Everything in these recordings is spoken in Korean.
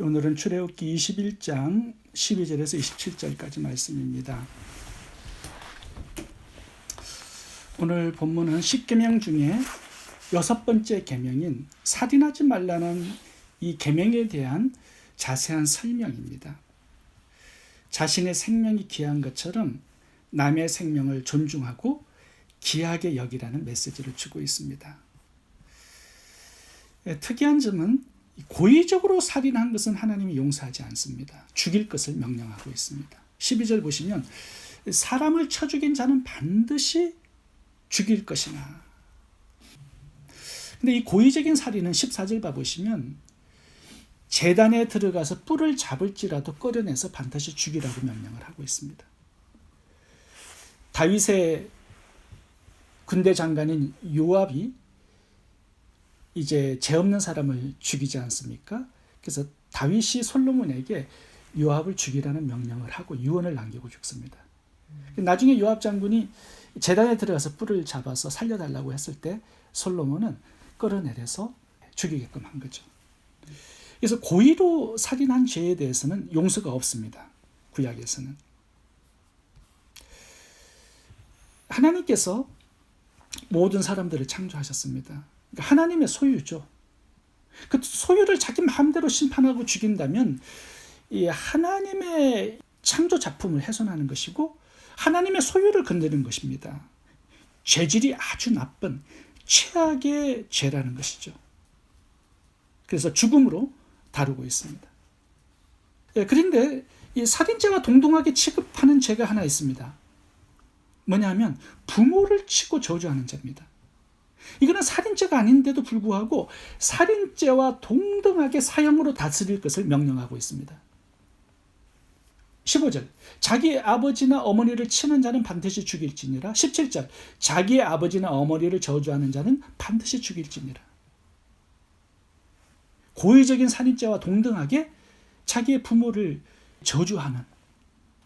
오늘은 출애굽기 21장 12절에서 27절까지 말씀입니다. 오늘 본문은 10계명 중에 6번째 계명인 살인하지 말라는 이 계명에 대한 자세한 설명입니다. 자신의 생명이 귀한 것처럼 남의 생명을 존중하고 귀하게 여기라는 메시지를 주고 있습니다. 특이한 점은 고의적으로 살인한 것은 하나님이 용서하지 않습니다. 죽일 것을 명령하고 있습니다. 12절 보시면 사람을 쳐 죽인 자는 반드시 죽일 것이나. 근데 이 고의적인 살인은 14절 봐보시면 제단에 들어가서 뿔을 잡을지라도 꺼려내서 반드시 죽이라고 명령을 하고 있습니다. 다윗의 군대 장관인 요압이 이제 죄 없는 사람을 죽이지 않습니까? 그래서 다윗이 솔로몬에게 요압을 죽이라는 명령을 하고 유언을 남기고 죽습니다. 나중에 요압 장군이 제단에 들어가서 뿔을 잡아서 살려달라고 했을 때 솔로몬은 끌어내려서 죽이게끔 한 거죠. 그래서 고의로 살인한 죄에 대해서는 용서가 없습니다. 구약에서는. 하나님께서 모든 사람들을 창조하셨습니다. 그러니까 하나님의 소유죠. 그 소유를 자기 마음대로 심판하고 죽인다면 이 하나님의 창조 작품을 훼손하는 것이고 하나님의 소유를 건드리는 것입니다. 죄질이 아주 나쁜 최악의 죄라는 것이죠. 그래서 죽음으로 다루고 있습니다. 그런데 이 살인죄와 동등하게 취급하는 죄가 하나 있습니다. 뭐냐면 부모를 치고 저주하는 죄입니다. 이거는 살인죄가 아닌데도 불구하고 살인죄와 동등하게 사형으로 다스릴 것을 명령하고 있습니다. 15절 자기의 아버지나 어머니를 치는 자는 반드시 죽일지니라. 17절 자기의 아버지나 어머니를 저주하는 자는 반드시 죽일지니라. 고의적인 살인죄와 동등하게 자기의 부모를 저주하는,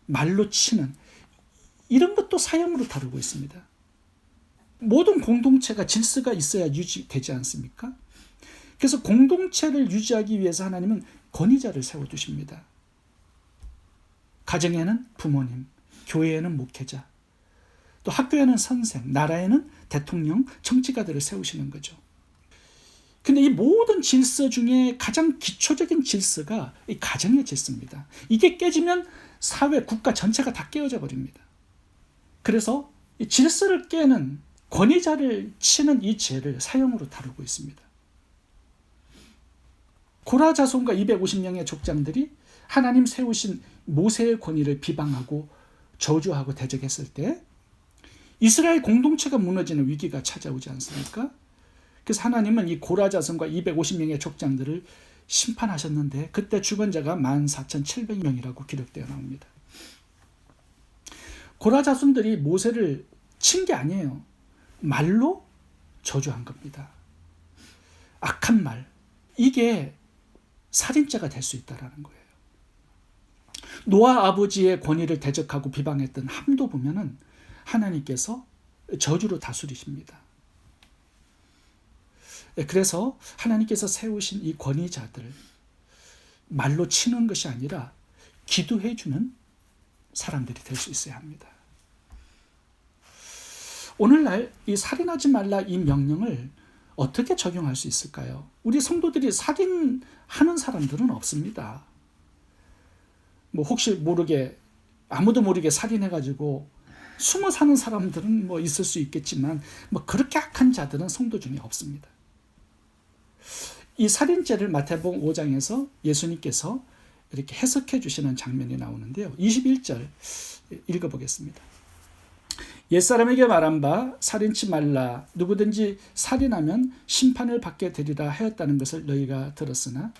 말로 치는 이런 것도 사형으로 다루고 있습니다. 모든 공동체가 질서가 있어야 유지되지 않습니까? 그래서 공동체를 유지하기 위해서 하나님은 권위자를 세워두십니다. 가정에는 부모님, 교회에는 목회자, 또 학교에는 선생, 나라에는 대통령, 정치가들을 세우시는 거죠. 근데 이 모든 질서 중에 가장 기초적인 질서가 이 가정의 질서입니다. 이게 깨지면 사회, 국가 전체가 다 깨어져 버립니다. 그래서 이 질서를 깨는 권위자를 치는 이 죄를 사형으로 다루고 있습니다. 고라 자손과 250명의 족장들이 하나님 세우신 모세의 권위를 비방하고 저주하고 대적했을 때 이스라엘 공동체가 무너지는 위기가 찾아오지 않습니까? 그래서 하나님은 이 고라 자손과 250명의 족장들을 심판하셨는데 그때 죽은 자가 14,700명이라고 기록되어 나옵니다. 고라 자손들이 모세를 친 게 아니에요. 말로 저주한 겁니다. 악한 말. 이게 살인죄가 될 수 있다는 거예요. 노아 아버지의 권위를 대적하고 비방했던 함도 보면은 하나님께서 저주로 다스리십니다. 그래서 하나님께서 세우신 이 권위자들 말로 치는 것이 아니라 기도해주는 사람들이 될 수 있어야 합니다. 오늘날 이 살인하지 말라 이 명령을 어떻게 적용할 수 있을까요? 우리 성도들이 살인하는 사람들은 없습니다. 뭐 혹시 모르게 아무도 모르게 살인해가지고 숨어 사는 사람들은 뭐 있을 수 있겠지만 뭐 그렇게 악한 자들은 성도 중에 없습니다. 이 살인죄를 마태복음 5장에서 예수님께서 이렇게 해석해 주시는 장면이 나오는데요. 21절 읽어보겠습니다. 옛사람에게 말한 바 살인치 말라 누구든지 살인하면 심판을 받게 되리라 하였다는 것을 너희가 들었으나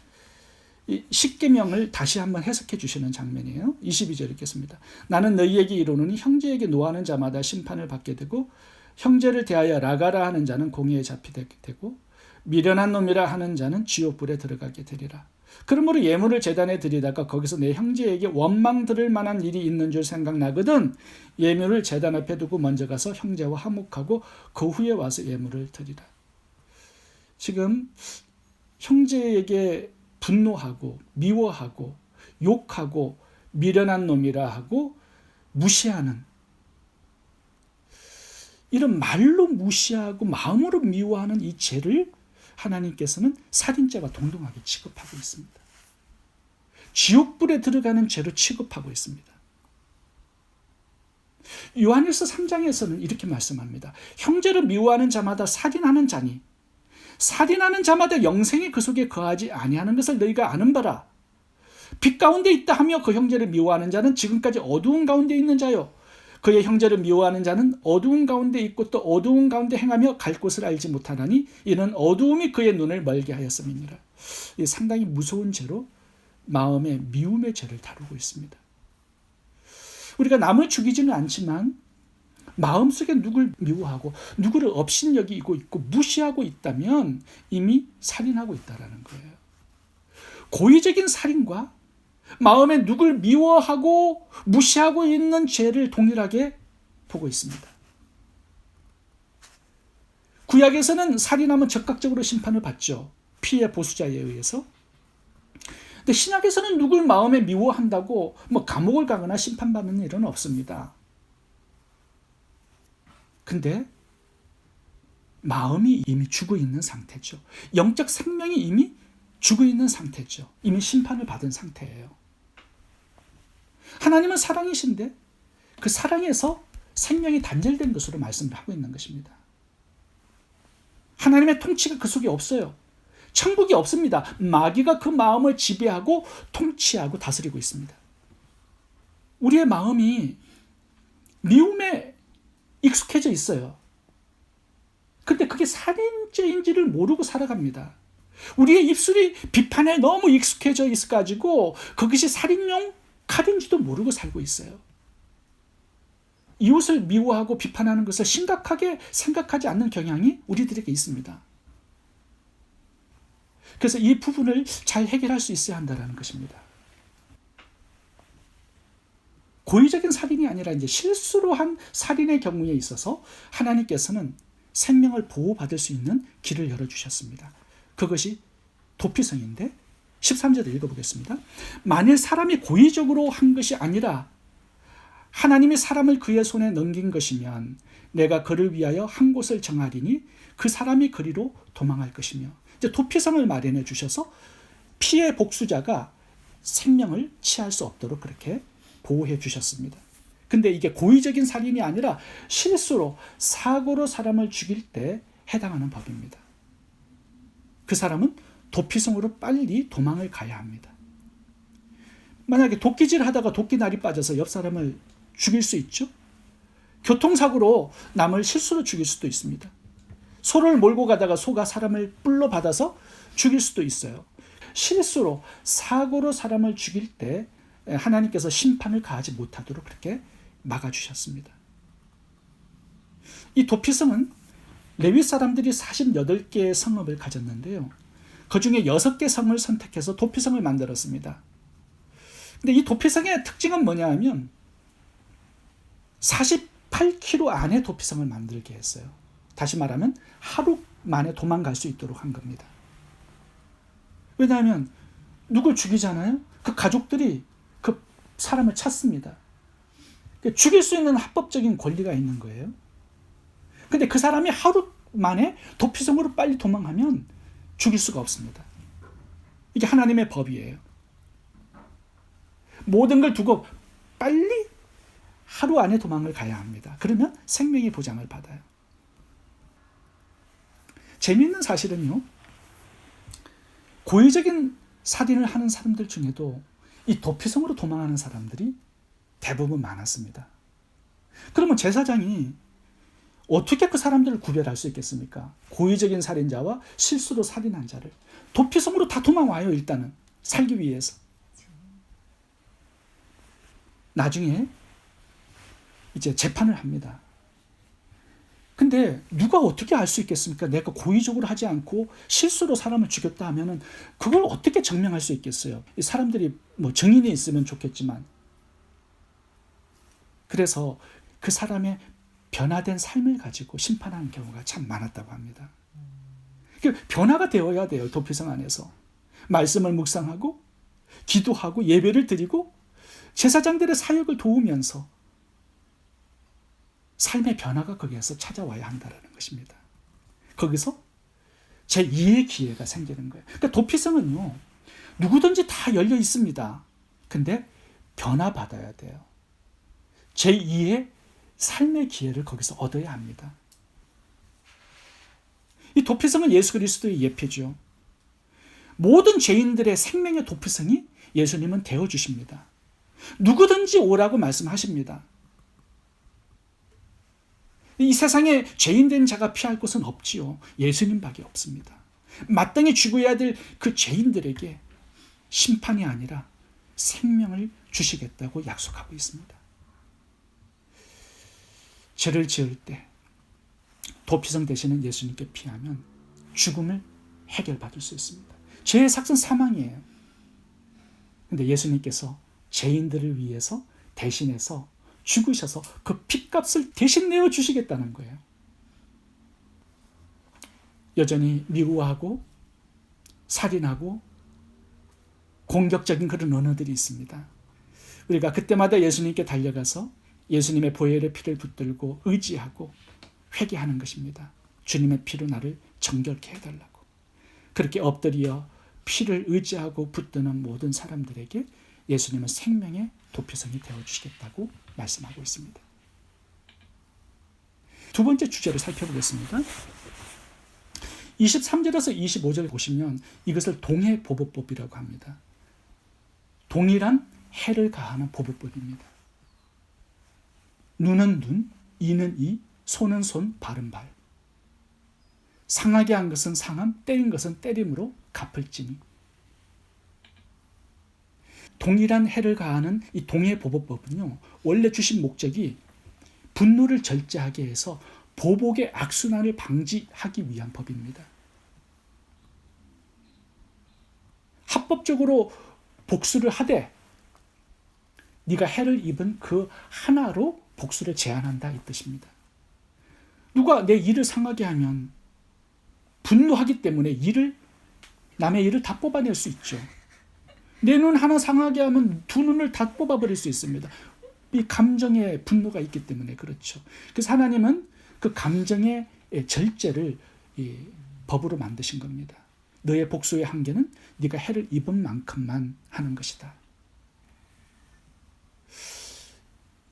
이 십계명을 다시 한번 해석해 주시는 장면이에요. 22절 읽겠습니다. 나는 너희에게 이르노니 형제에게 노하는 자마다 심판을 받게 되고 형제를 대하여 라가라 하는 자는 공의에 잡히게 되고 미련한 놈이라 하는 자는 지옥불에 들어가게 되리라. 그러므로 예물을 제단에 드리다가 거기서 내 형제에게 원망 들을 만한 일이 있는 줄 생각나거든 예물을 제단 앞에 두고 먼저 가서 형제와 화목하고 그 후에 와서 예물을 드리라. 지금 형제에게 분노하고 미워하고 욕하고 미련한 놈이라 하고 무시하는, 이런 말로 무시하고 마음으로 미워하는 이 죄를 하나님께서는 살인죄와 동등하게 취급하고 있습니다. 지옥불에 들어가는 죄로 취급하고 있습니다. 요한일서 3장에서는 이렇게 말씀합니다. 형제를 미워하는 자마다 살인하는 자니 살인하는 자마다 영생이 그 속에 거하지 아니하는 것을 너희가 아는 바라. 빛 가운데 있다 하며 그 형제를 미워하는 자는 지금까지 어두운 가운데 있는 자요, 그의 형제를 미워하는 자는 어두운 가운데 있고 또 어두운 가운데 행하며 갈 곳을 알지 못하나니 이는 어두움이 그의 눈을 멀게 하였음이니라. 상당히 무서운 죄로 마음의 미움의 죄를 다루고 있습니다. 우리가 남을 죽이지는 않지만 마음속에 누굴 미워하고 누구를 업신여기고 있고 무시하고 있다면 이미 살인하고 있다는 거예요. 고의적인 살인과 마음에 누굴 미워하고 무시하고 있는 죄를 동일하게 보고 있습니다. 구약에서는 살인하면 적극적으로 심판을 받죠. 피해 보수자에 의해서. 근데 신약에서는 누굴 마음에 미워한다고 감옥을 가거나 심판받는 일은 없습니다. 근데 마음이 이미 죽어 있는 상태죠. 영적 생명이 이미 죽어 있는 상태죠. 이미 심판을 받은 상태예요. 하나님은 사랑이신데 그 사랑에서 생명이 단절된 것으로 말씀을 하고 있는 것입니다. 하나님의 통치가 그 속에 없어요. 천국이 없습니다. 마귀가 그 마음을 지배하고 통치하고 다스리고 있습니다. 우리의 마음이 미움에 익숙해져 있어요. 근데 그게 살인죄인지를 모르고 살아갑니다. 우리의 입술이 비판에 너무 익숙해져 있어가지고 그것이 살인용 칼인지도 모르고 살고 있어요. 이웃을 미워하고 비판하는 것을 심각하게 생각하지 않는 경향이 우리들에게 있습니다. 그래서 이 부분을 잘 해결할 수 있어야 한다는 것입니다. 고의적인 살인이 아니라 이제 실수로 한 살인의 경우에 있어서 하나님께서는 생명을 보호받을 수 있는 길을 열어주셨습니다. 그것이 도피성인데 13절을 읽어보겠습니다. 만일 사람이 고의적으로 한 것이 아니라 하나님이 사람을 그의 손에 넘긴 것이면 내가 그를 위하여 한 곳을 정하리니 그 사람이 그리로 도망할 것이며, 이제 도피성을 마련해 주셔서 피해 복수자가 생명을 취할 수 없도록 그렇게 보호해 주셨습니다. 근데 이게 고의적인 살인이 아니라 실수로 사고로 사람을 죽일 때 해당하는 법입니다. 그 사람은 도피성으로 빨리 도망을 가야 합니다. 만약에 도끼질 하다가 도끼날이 빠져서 옆 사람을 죽일 수 있죠. 교통사고로 남을 실수로 죽일 수도 있습니다. 소를 몰고 가다가 소가 사람을 뿔로 받아서 죽일 수도 있어요. 실수로 사고로 사람을 죽일 때 하나님께서 심판을 가하지 못하도록 그렇게 막아주셨습니다. 이 도피성은 레위 사람들이 48개의 성읍을 가졌는데요. 그 중에 6개 성을 선택해서 도피성을 만들었습니다. 근데 이 도피성의 특징은 뭐냐 하면 48km 안에 도피성을 만들게 했어요. 다시 말하면 하루 만에 도망갈 수 있도록 한 겁니다. 왜냐하면 누굴 죽이잖아요. 그 가족들이 그 사람을 찾습니다. 죽일 수 있는 합법적인 권리가 있는 거예요. 근데 그 사람이 하루 만에 도피성으로 빨리 도망하면 죽일 수가 없습니다. 이게 하나님의 법이에요. 모든 걸 두고 빨리 하루 안에 도망을 가야 합니다. 그러면 생명의 보장을 받아요. 재미있는 사실은요, 고의적인 살인을 하는 사람들 중에도 이 도피성으로 도망하는 사람들이 대부분 많았습니다. 그러면 제사장이 어떻게 그 사람들을 구별할 수 있겠습니까? 고의적인 살인자와 실수로 살인한 자를. 도피성으로 다 도망와요. 일단은 살기 위해서. 나중에 이제 재판을 합니다. 근데 누가 어떻게 알 수 있겠습니까? 내가 고의적으로 하지 않고 실수로 사람을 죽였다 하면은 그걸 어떻게 증명할 수 있겠어요? 이 사람들이 증인이 있으면 좋겠지만. 그래서 그 사람의 변화된 삶을 가지고 심판하는 경우가 참 많았다고 합니다. 변화가 되어야 돼요. 도피성 안에서. 말씀을 묵상하고 기도하고 예배를 드리고 제사장들의 사역을 도우면서 삶의 변화가 거기에서 찾아와야 한다는 것입니다. 거기서 제2의 기회가 생기는 거예요. 그러니까 도피성은요, 누구든지 다 열려 있습니다. 근데 변화받아야 돼요. 제2의 삶의 기회를 거기서 얻어야 합니다. 이 도피성은 예수 그리스도의 예표죠. 모든 죄인들의 생명의 도피성이 예수님은 되어주십니다. 누구든지 오라고 말씀하십니다. 이 세상에 죄인된 자가 피할 곳은 없지요. 예수님밖에 없습니다. 마땅히 죽어야 될 그 죄인들에게 심판이 아니라 생명을 주시겠다고 약속하고 있습니다. 죄를 지을 때 도피성 되시는 예수님께 피하면 죽음을 해결받을 수 있습니다. 죄의 삭은 사망이에요. 근데 예수님께서 죄인들을 위해서 대신해서 죽으셔서 그 핏값을 대신 내어주시겠다는 거예요. 여전히 미워하고 살인하고 공격적인 그런 언어들이 있습니다. 우리가 그때마다 예수님께 달려가서 예수님의 보혈의 피를 붙들고 의지하고 회개하는 것입니다. 주님의 피로 나를 정결케 해달라고. 그렇게 엎드려 피를 의지하고 붙드는 모든 사람들에게 예수님은 생명의 도피성이 되어주시겠다고 말씀하고 있습니다. 두 번째 주제를 살펴보겠습니다. 23절에서 25절 보시면 이것을 동해보복법이라고 합니다. 동일한 해를 가하는 보복법입니다. 눈은 눈, 이는 이, 손은 손, 발은 발. 상하게 한 것은 상함, 때린 것은 때림으로 갚을지니. 동일한 해를 가하는 이 동해보복법은요, 원래 주신 목적이 분노를 절제하게 해서 보복의 악순환을 방지하기 위한 법입니다. 합법적으로 복수를 하되 네가 해를 입은 그 하나로 복수를 제한한다 이 뜻입니다. 누가 내 일을 상하게 하면 분노하기 때문에 남의 일을 다 뽑아낼 수 있죠. 내 눈 하나 상하게 하면 두 눈을 다 뽑아버릴 수 있습니다. 이 감정에 분노가 있기 때문에 그렇죠. 그래서 하나님은 그 감정의 절제를 법으로 만드신 겁니다. 너의 복수의 한계는 네가 해를 입은 만큼만 하는 것이다.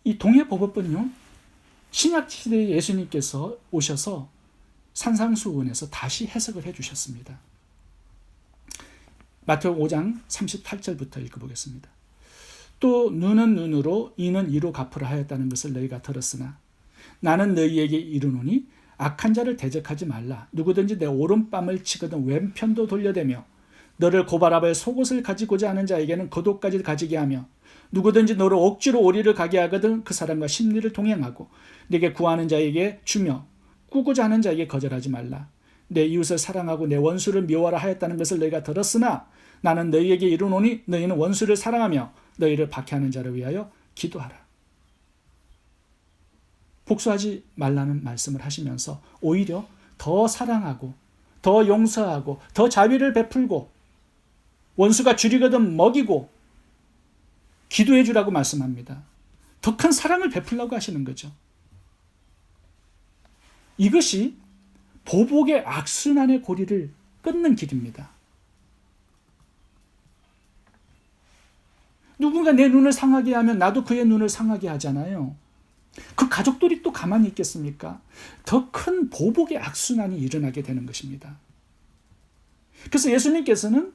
이 동해보복법은요, 신약시대에 예수님께서 오셔서 산상수훈에서 다시 해석을 해주셨습니다. 마태복음 5장 38절부터 읽어보겠습니다. 또 눈은 눈으로 이는 이로 갚으라 하였다는 것을 너희가 들었으나 나는 너희에게 이르노니 악한 자를 대적하지 말라. 누구든지 내 오른뺨을 치거든 왼편도 돌려대며 너를 고발하여 속옷을 가지고자 하는 자에게는 겉옷까지 가지게 하며 누구든지 너를 억지로 오리를 가게 하거든 그 사람과 심리를 동행하고 네게 구하는 자에게 주며 꾸고자 하는 자에게 거절하지 말라. 내 이웃을 사랑하고 내 원수를 미워하라 하였다는 것을 너희가 들었으나 나는 너희에게 이르노니 너희는 원수를 사랑하며 너희를 박해하는 자를 위하여 기도하라. 복수하지 말라는 말씀을 하시면서 오히려 더 사랑하고 더 용서하고 더 자비를 베풀고 원수가 줄이거든 먹이고 기도해 주라고 말씀합니다. 더 큰 사랑을 베풀라고 하시는 거죠. 이것이 보복의 악순환의 고리를 끊는 길입니다. 누군가 내 눈을 상하게 하면 나도 그의 눈을 상하게 하잖아요. 그 가족들이 또 가만히 있겠습니까? 더 큰 보복의 악순환이 일어나게 되는 것입니다. 그래서 예수님께서는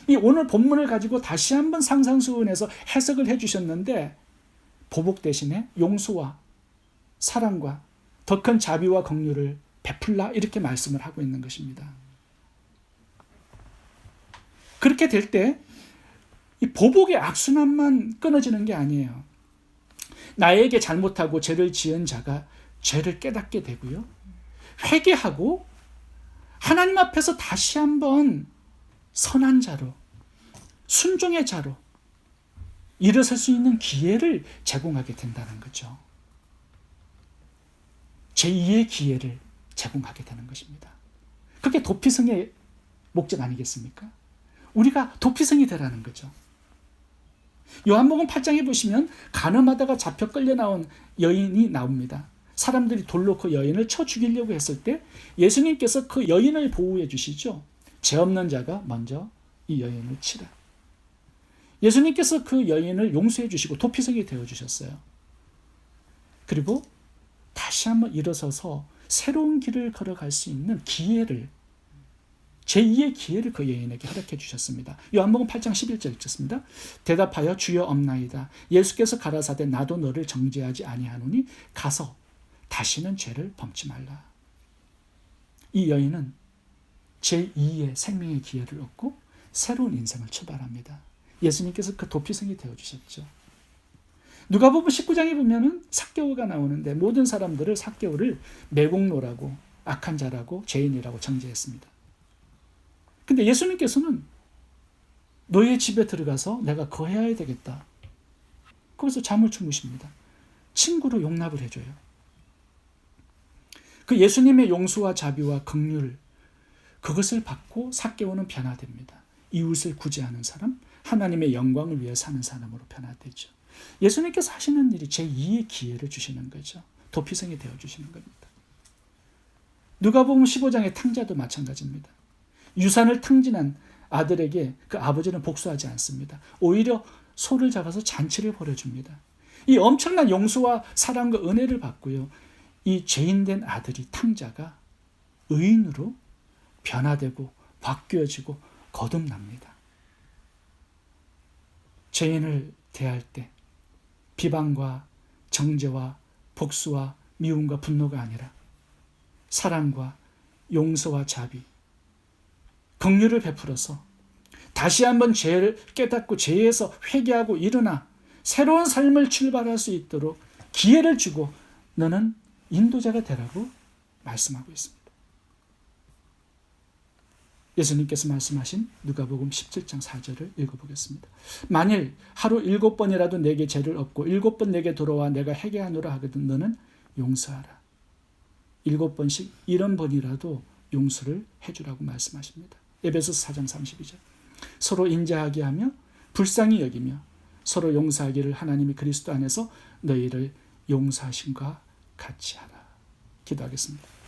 이 오늘 본문을 가지고 다시 한번 상상수훈에서 해석을 해주셨는데 보복 대신에 용서와 사랑과 더 큰 자비와 긍휼을 베풀라 이렇게 말씀을 하고 있는 것입니다. 그렇게 될 때 이 보복의 악순환만 끊어지는 게 아니에요. 나에게 잘못하고 죄를 지은 자가 죄를 깨닫게 되고요. 회개하고 하나님 앞에서 다시 한번 선한 자로, 순종의 자로 일어설 수 있는 기회를 제공하게 된다는 거죠. 제2의 기회를 제공하게 되는 것입니다. 그게 도피성의 목적 아니겠습니까? 우리가 도피성이 되라는 거죠. 요한복음 8장에 보시면 간음하다가 잡혀 끌려 나온 여인이 나옵니다. 사람들이 돌로 그 여인을 쳐 죽이려고 했을 때 예수님께서 그 여인을 보호해 주시죠. 죄 없는 자가 먼저 이 여인을 치라. 예수님께서 그 여인을 용서해 주시고 도피성이 되어 주셨어요. 그리고 다시 한번 일어서서 새로운 길을 걸어갈 수 있는 기회를, 제2의 기회를 그 여인에게 허락해 주셨습니다. 요한복음 8장 11절 읽겠습니다. 대답하여 주여 없나이다. 예수께서 가라사대 나도 너를 정죄하지 아니하노니 가서 다시는 죄를 범치 말라. 이 여인은 제2의 생명의 기회를 얻고 새로운 인생을 출발합니다. 예수님께서 그 도피성이 되어주셨죠. 누가복음 19장에 보면은 삭개오가 나오는데 모든 사람들을 삭개오를 매국노라고, 악한 자라고, 죄인이라고 정죄했습니다. 근데 예수님께서는 너의 집에 들어가서 내가 거해야 되겠다. 거기서 잠을 주무십니다. 친구로 용납을 해줘요. 그 예수님의 용서와 자비와 긍휼, 그것을 받고 삭개오는 변화됩니다. 이웃을 구제하는 사람, 하나님의 영광을 위해 사는 사람으로 변화되죠. 예수님께서 하시는 일이 제2의 기회를 주시는 거죠. 도피성이 되어주시는 겁니다. 누가복음 15장의 탕자도 마찬가지입니다. 유산을 탕진한 아들에게 그 아버지는 복수하지 않습니다. 오히려 소를 잡아서 잔치를 벌여줍니다. 이 엄청난 용서와 사랑과 은혜를 받고요. 이 죄인된 아들이, 탕자가 의인으로 변화되고 바뀌어지고 거듭납니다. 죄인을 대할 때 비방과 정죄와 복수와 미움과 분노가 아니라 사랑과 용서와 자비, 긍휼을 베풀어서 다시 한번 죄를 깨닫고 죄에서 회개하고 일어나 새로운 삶을 출발할 수 있도록 기회를 주고 너는 인도자가 되라고 말씀하고 있습니다. 예수님께서 말씀하신 누가복음 17장 4절을 읽어보겠습니다. 만일 하루 7번이라도 내게 죄를 얻고 7번 내게 돌아와 내가 회개하노라 하거든 너는 용서하라. 7번씩 70번이라도 용서를 해주라고 말씀하십니다. 에베소서 4장 32절. 서로 인자하게 하며 불쌍히 여기며 서로 용서하기를 하나님이 그리스도 안에서 너희를 용서하심과 같이 하라. 기도하겠습니다.